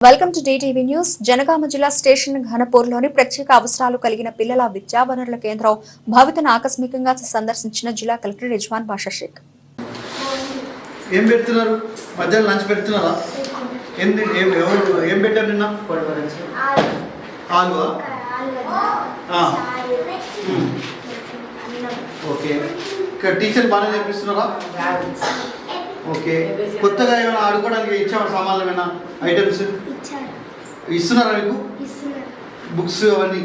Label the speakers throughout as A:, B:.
A: Welcome to TTV news. Jangaon జిల్లా station ఘనపూర్లోని ప్రత్యేక అవసరాలు కలిగిన పిల్లల విద్యా వనరుల కేంద్రం భవితను ఆకస్మికంగా సందర్శించిన జిల్లా కలెక్టర్ రిజ్వాన్ బాషా షేక్.
B: ఏం పెడుతున్నారు? మధ్యాహ్నం లంచ్ పెడుతున్నారా? ఏం పెట్టారు నిన్న? ఆలువా? ఓకే. ఇక్కడ టీచర్ బాగానే నేర్పిస్తున్నారా? ఓకే. కొత్తగా ఏమైనా ఆడుకోవడానికి ఇచ్చామా? సామాన్లు ఏమైనా ఐటమ్స్ ఇస్తున్నారా మీకు? బుక్స్ అవన్నీ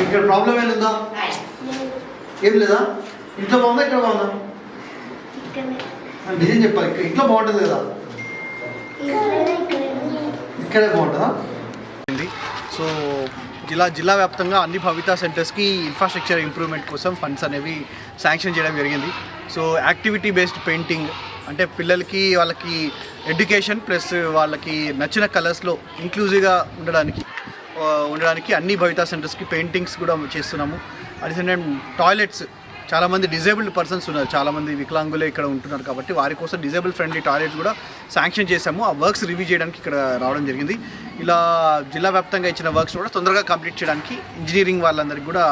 B: ఇక్కడ ప్రాబ్లం ఏముందా? ఏం లేదా? ఇంట్లో బాగుందా ఇక్కడ బాగుందా? నిజం చెప్పాలి. ఇంట్లో బాగుంటుంది కదా, ఇక్కడే బాగుంటుందా? సో జిల్లా వ్యాప్తంగా అన్ని భవితా సెంటర్స్కి ఇన్ఫ్రాస్ట్రక్చర్ ఇంప్రూవ్మెంట్ కోసం ఫండ్స్ అనేవి శాంక్షన్ చేయడం జరిగింది. సో యాక్టివిటీ బేస్డ్ పెయింటింగ్ అంటే పిల్లలకి వాళ్ళకి ఎడ్యుకేషన్ ప్లస్ వాళ్ళకి నచ్చిన కలర్స్లో ఇంక్లూజివ్గా ఉండడానికి అన్ని భవితా సెంటర్స్కి పెయింటింగ్స్ కూడా చేస్తున్నాము. At the same time toilets, చాలామంది డిజేబుల్డ్ పర్సన్స్ ఉన్నారు, చాలామంది వికలాంగులే ఇక్కడ ఉంటున్నారు కాబట్టి వారి కోసం డిజేబుల్ ఫ్రెండ్లీ టాయిలెట్స్ కూడా శాంక్షన్ చేశాము. ఆ వర్క్స్ రివ్యూ చేయడానికి ఇక్కడ రావడం జరిగింది. ఇలా జిల్లా వ్యాప్తంగా ఇచ్చిన వర్క్స్ కూడా తొందరగా కంప్లీట్ చేయడానికి ఇంజనీరింగ్ వాళ్ళందరికీ కూడా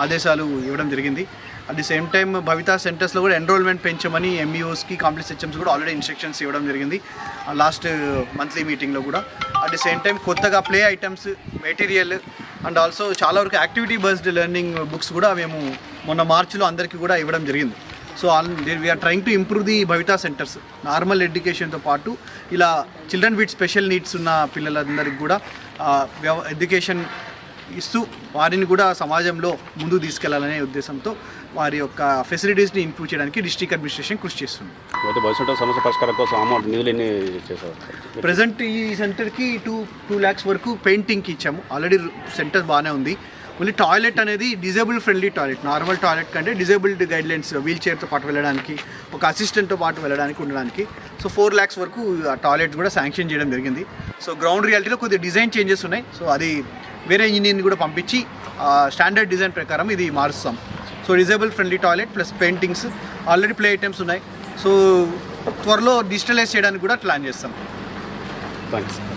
B: ఆదేశాలు ఇవ్వడం జరిగింది. అట్ ది సేమ్ టైం భవితా సెంటర్స్లో కూడా ఎన్రోల్మెంట్ పెంచమని ఎంఈఓస్కి కాంప్లెక్స్ హెచ్ఎమ్స్ కూడా ఆల్రెడీ ఇన్స్ట్రక్షన్స్ ఇవ్వడం జరిగింది లాస్ట్ మంత్లీ మీటింగ్లో కూడా. అట్ ది సేమ్ టైం కొత్తగా play items, material and also చాలా వరకు యాక్టివిటీ బేస్డ్ లెర్నింగ్ బుక్స్ కూడా మేము మొన్న మార్చిలో అందరికీ కూడా ఇవ్వడం జరిగింది. So we're trying to improve the Bhavita centres. Normal ఎడ్యుకేషన్తో పాటు ఇలా చిల్డ్రన్ విత్ స్పెషల్ నీడ్స్ ఉన్న పిల్లలందరికీ కూడా ఎడ్యుకేషన్ ఇస్తూ వారిని కూడా సమాజంలో ముందుకు తీసుకెళ్లాలనే ఉద్దేశంతో వారి యొక్క ఫెసిలిటీస్ని ఇంప్రూవ్ చేయడానికి డిస్ట్రిక్ట్ అడ్మినిస్ట్రేషన్ కృషి చేస్తుంది.
C: సమస్య పరిష్కారం కోసం అమౌంట్ నిధులు ఎన్ని చేశారు?
B: ప్రజెంట్ ఈ సెంటర్కి 2 lakhs వరకు పెయింటింగ్కి ఇచ్చాము. ఆల్రెడీ సెంటర్ బాగానే ఉంది. ఓన్లీ టాయిలెట్ అనేది disable friendly toilet, normal toilet కంటే డిజేబుల్డ్ గైడ్లైన్స్, వీల్ చైర్తో పాటు వెళ్ళడానికి, ఒక అసిస్టెంట్తో పాటు వెళ్ళడానికి ఉండడానికి. సో 4 lakhs వరకు టాయిలెట్ కూడా శాంక్షన్ చేయడం జరిగింది. సో గ్రౌండ్ రియాలిటీలో కొద్దిగా డిజైన్ చేంజెస్ ఉన్నాయి. సో అది వేరే ఇంజనీర్ని కూడా పంపించి స్టాండర్డ్ డిజైన్ ప్రకారం ఇది మారుస్తాం. So disable friendly toilet plus paintings, already play items ఉన్నాయి. సో త్వరలో డిజిటలైజ్ చేయడానికి కూడా ప్లాన్ చేస్తాం.
C: థ్యాంక్స్.